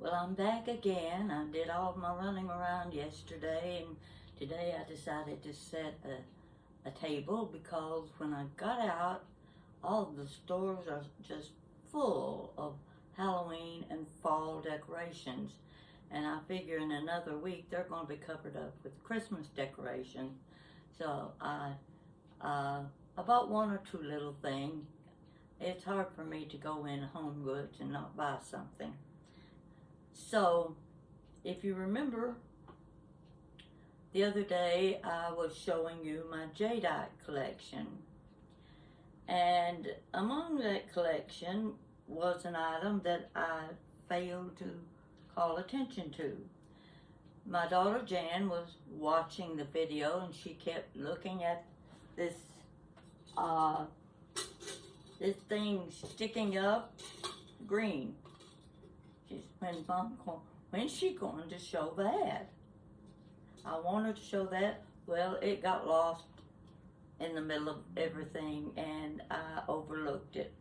Well, I'm back again. I did all my running around yesterday, and today I decided to set a table because when I got out, all the stores are just full of Halloween and fall decorations. And I figure in another week they're going to be covered up with Christmas decorations. So I bought one or two little things. It's hard for me to go in Home Goods and not buy something. So, if you remember, the other day I was showing you my jadeite collection. And among that collection was an item that I failed to call attention to. My daughter Jan was watching the video and she kept looking at this this thing sticking up green. She's when's she going to show that? I wanted to show that. Well, it got lost in the middle of everything and I overlooked it.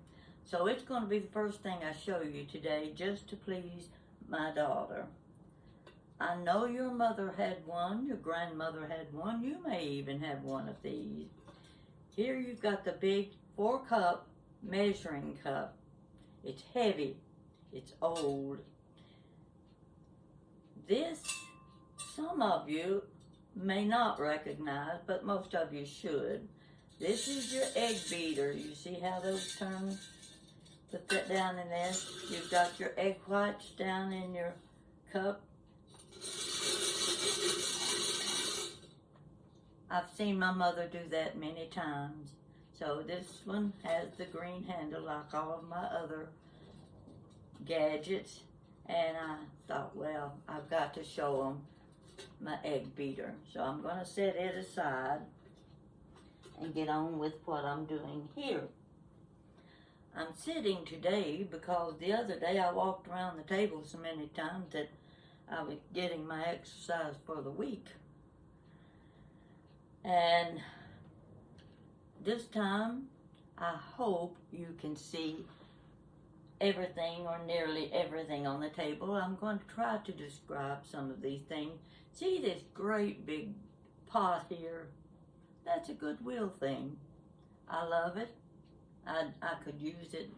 So it's going to be the first thing I show you today just to please my daughter. I know your mother had one, your grandmother had one, you may even have one of these. Here you've got the big 4-cup measuring cup. It's heavy, it's old. This, some of you may not recognize, but most of you should. This is your egg beater. You see how those turn? Put that down in there. You've got your egg whites down in your cup. I've seen my mother do that many times. So this one has the green handle like all of my other gadgets. And I thought, well, I've got to show them my egg beater. So I'm going to set it aside and get on with what I'm doing here. I'm sitting today because the other day I walked around the table so many times that I was getting my exercise for the week. And this time, I hope you can see everything or nearly everything on the table. I'm going to try to describe some of these things. See this great big pot here? That's a Goodwill thing. I love it. I could use it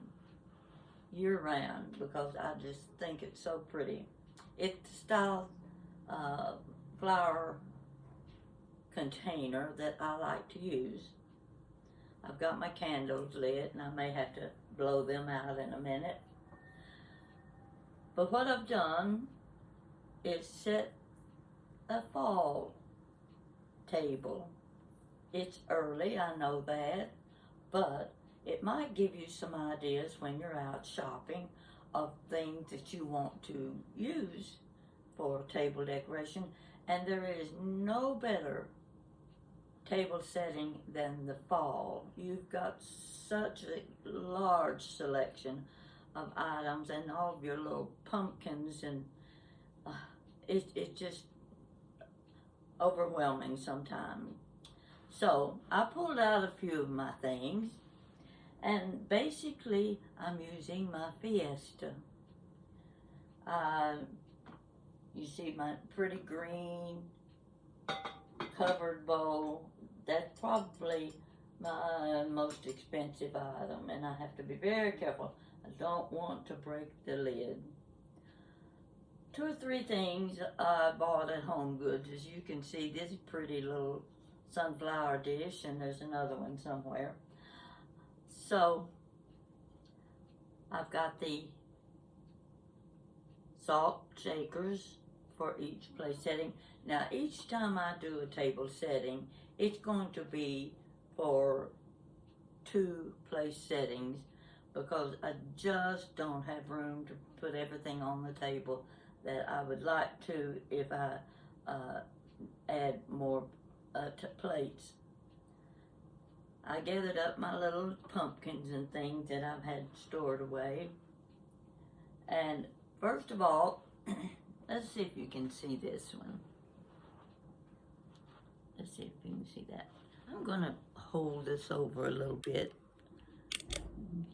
year round because I just think it's so pretty. It's the style flower container that I like to use. I've got my candles lit and I may have to blow them out in a minute. But what I've done is set a fall table. It's early, I know that, but it might give you some ideas when you're out shopping of things that you want to use for table decoration. And there is no better table setting than the fall. You've got such a large selection of items and all of your little pumpkins, and it's just overwhelming sometimes. So I pulled out a few of my things, and basically I'm using my Fiesta. You see my pretty green covered bowl. That's probably my most expensive item, and I have to be very careful. I don't want to break the lid. 2 or 3 things I bought at Home Goods. As you can see, this pretty little sunflower dish, and there's another one somewhere. So I've got the salt shakers for each place setting. Now each time I do a table setting, it's going to be for 2 place settings because I just don't have room to put everything on the table that I would like to if I add more plates. I gathered up my little pumpkins and things that I've had stored away. And first of all, let's see if you can see this one. Let's see if you can see that. I'm going to hold this over a little bit.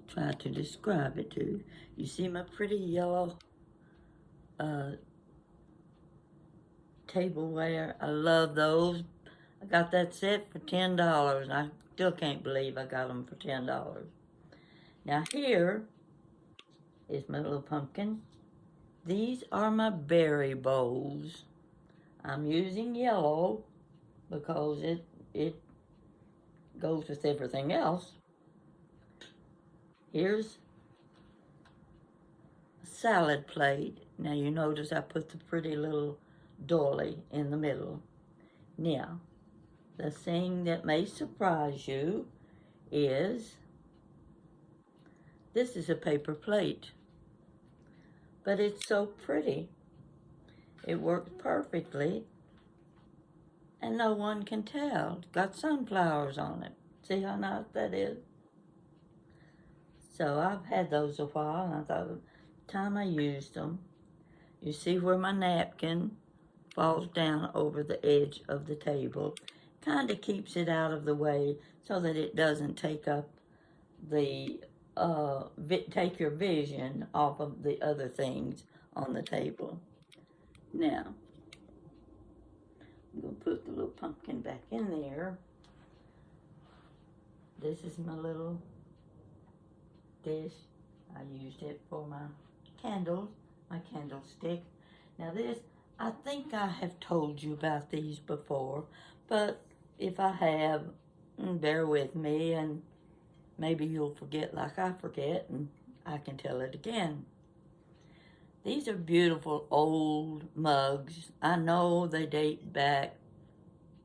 Try to describe it to you. You see my pretty yellow uh, tableware. I love those. I got that set for $10. I still can't believe I got them for $10. Now here is my little pumpkin. These are my berry bowls. I'm using yellow because it goes with everything else. Here's a salad plate. Now you notice I put the pretty little doily in the middle. Now, the thing that may surprise you is this is a paper plate, but it's so pretty. It works perfectly, and no one can tell. It's got sunflowers on it. See how nice that is? So I've had those a while, and I thought the time I used them. You see where my napkin falls down over the edge of the table. Kind of keeps it out of the way so that it doesn't take up the take your vision off of the other things on the table. Now, I'm going to put the little pumpkin back in there. This is my little dish. I used it for my candles, my candlestick. Now this, I think I have told you about these before, but if I have, bear with me, and maybe you'll forget like I forget, and I can tell it again. These are beautiful old mugs. I know they date back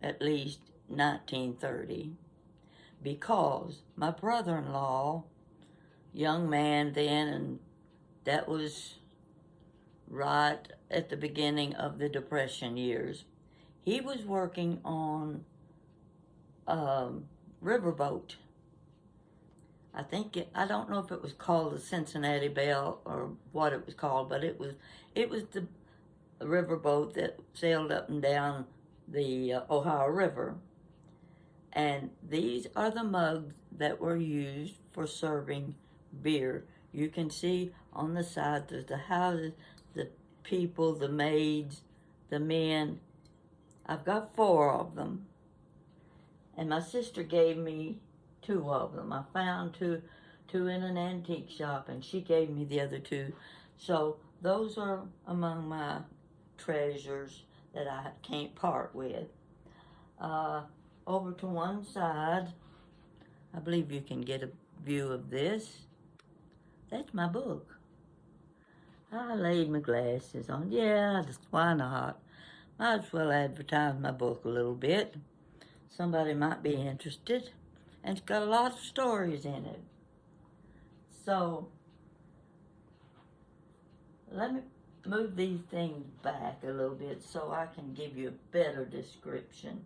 at least 1930 because my brother-in-law, young man then, and that was right at the beginning of the Depression years. He was working on a riverboat. I don't know if it was called the Cincinnati Belle or what it was called, but it was the riverboat that sailed up and down the Ohio River. And these are the mugs that were used for serving beer. You can see on the side there's the houses, the people, the maids, the men. I've got 4 of them. And my sister gave me 2 of them. I found two in an antique shop, and she gave me the other 2. So those are among my treasures that I can't part with. Over to one side, I believe you can get a view of this. That's my book. I laid my glasses on. Yeah, why not? Might as well advertise my book a little bit. Somebody might be interested. And it's got a lot of stories in it. So, let me move these things back a little bit so I can give you a better description.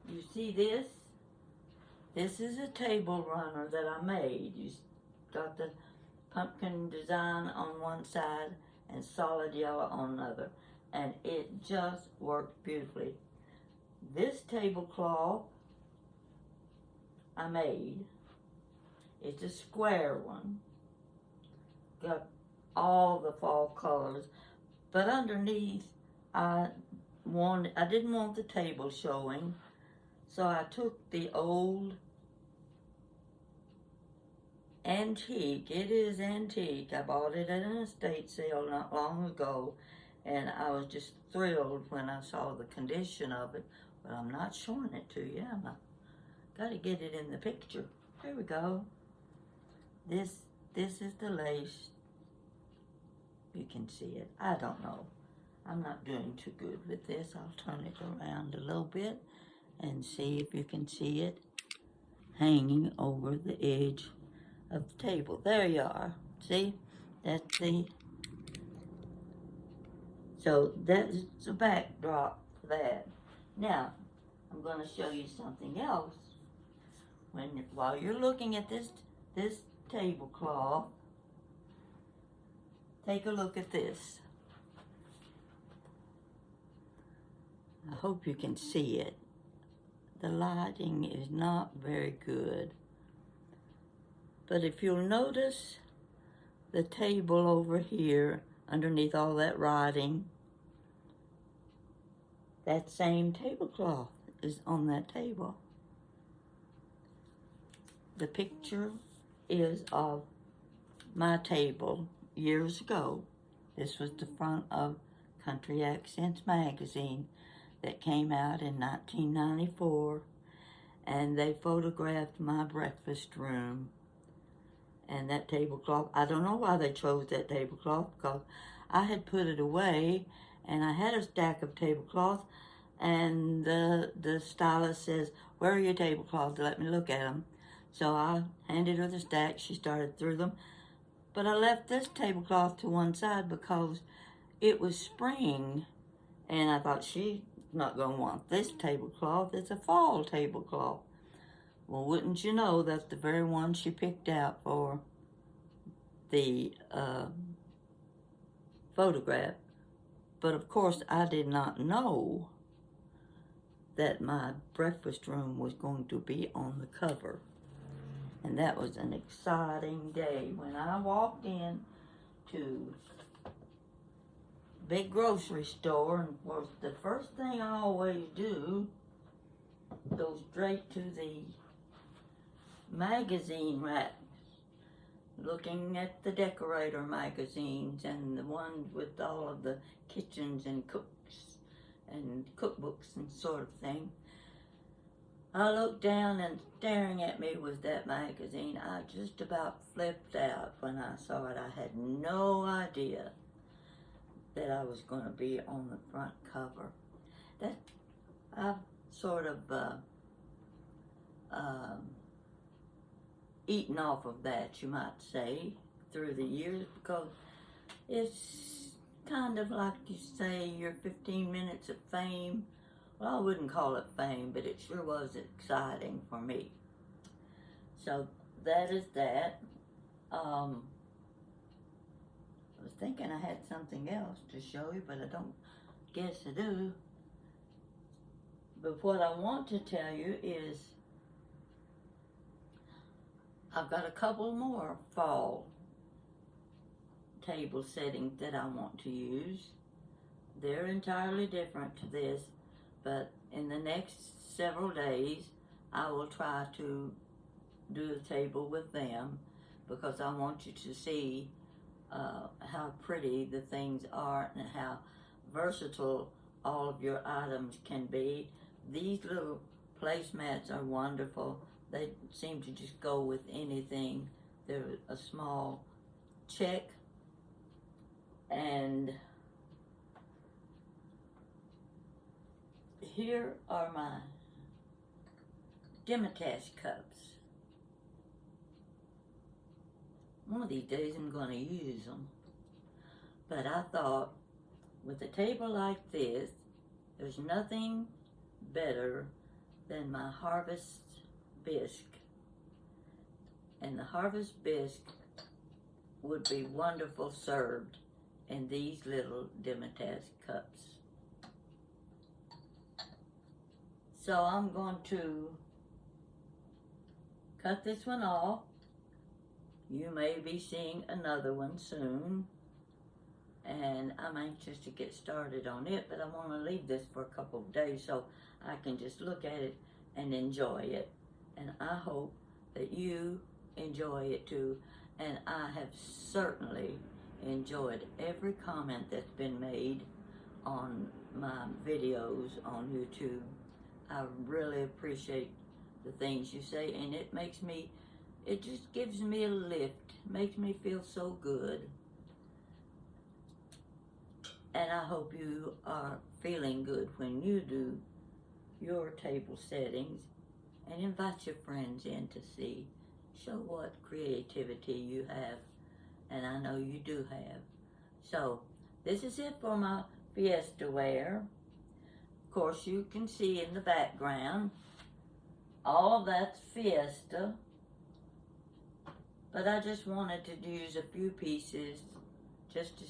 You see this? This is a table runner that I made. You got the pumpkin design on one side and solid yellow on another. And it just worked beautifully. This tablecloth I made, it's a square one. Got all the fall colors. But underneath, I didn't want the table showing. So I took the old antique. It is antique. I bought it at an estate sale not long ago, and I was just thrilled when I saw the condition of it. But I'm not showing it to you, am I? Got to get it in the picture. There we go. This is the lace. You can see it. I don't know. I'm not doing too good with this. I'll turn it around a little bit and see if you can see it hanging over the edge of the table. There you are. See? That's so that's the backdrop for that. Now, I'm going to show you something else. While you're looking at this tablecloth, take a look at this. I hope you can see it. The lighting is not very good. But if you'll notice, the table over here, underneath all that writing, that same tablecloth is on that table. The picture is of my table years ago. This was the front of Country Accents magazine that came out in 1994, and they photographed my breakfast room. And that tablecloth, I don't know why they chose that tablecloth, because I had put it away, and I had a stack of tablecloths, and the stylist says, "Where are your tablecloths? Let me look at them." So I handed her the stack. She started through them. But I left this tablecloth to one side because it was spring, and I thought she's not going to want this tablecloth. It's a fall tablecloth. Well, wouldn't you know, that's the very one she picked out for the photograph. But of course, I did not know that my breakfast room was going to be on the cover. And that was an exciting day. When I walked in to big grocery store, and of course the first thing I always do, go straight to the magazine rack, looking at the decorator magazines and the ones with all of the kitchens and cooks and cookbooks and sort of thing. I looked down, and staring at me was that magazine. I just about flipped out when I saw it. I had no idea that I was going to be on the front cover. That I've sort of eaten off of that, you might say, through the years, because it's kind of like you say, your 15 minutes of fame. Well, I wouldn't call it fame, but it sure was exciting for me. So that is that. I was thinking I had something else to show you, but I don't guess I do. But what I want to tell you is I've got a couple more fall table settings that I want to use. They're entirely different to this, but in the next several days I will try to do the table with them, because I want you to see how pretty the things are and how versatile all of your items can be. These little placemats are wonderful. They seem to just go with anything. They're a small check, and here are my Demitasse cups. One of these days I'm going to use them. But I thought, with a table like this, there's nothing better than my Harvest bisque. And the Harvest bisque would be wonderful served in these little Demitasse cups. So I'm going to cut this one off. You may be seeing another one soon, and I'm anxious to get started on it, but I want to leave this for a couple of days so I can just look at it and enjoy it. And I hope that you enjoy it too. And I have certainly enjoyed every comment that's been made on my videos on YouTube. I really appreciate the things you say, and it just gives me a lift, makes me feel so good. And I hope you are feeling good when you do your table settings, and invite your friends in to see. Show what creativity you have, and I know you do have. So this is it for my Fiestaware. Of course, you can see in the background, all of that's Fiesta. But I just wanted to use a few pieces just to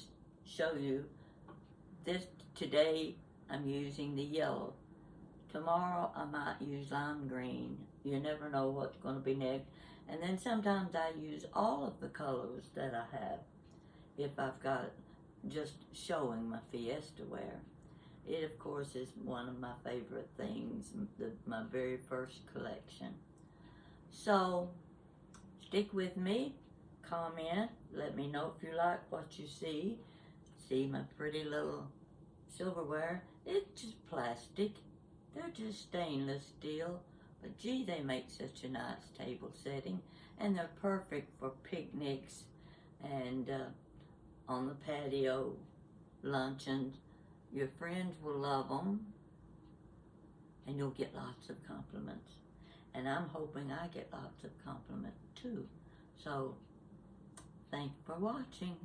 show you. This today I'm using the yellow. Tomorrow I might use lime green. You never know what's going to be next. And then sometimes I use all of the colors that I have if I've got just showing my Fiestaware. It, of course, is one of my favorite things, my very first collection. So, stick with me, comment, let me know if you like what you see. See my pretty little silverware? It's just plastic. They're just stainless steel. But gee, they make such a nice table setting. And they're perfect for picnics and on the patio, luncheons. Your friends will love them. And you'll get lots of compliments. And I'm hoping I get lots of compliments too. So, thanks for watching.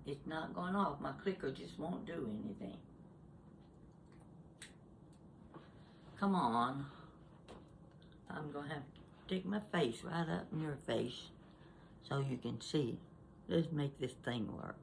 It's not going off. My clicker just won't do anything. Come on. I'm going to have to stick my face right up in your face so you can see. Let's make this thing work.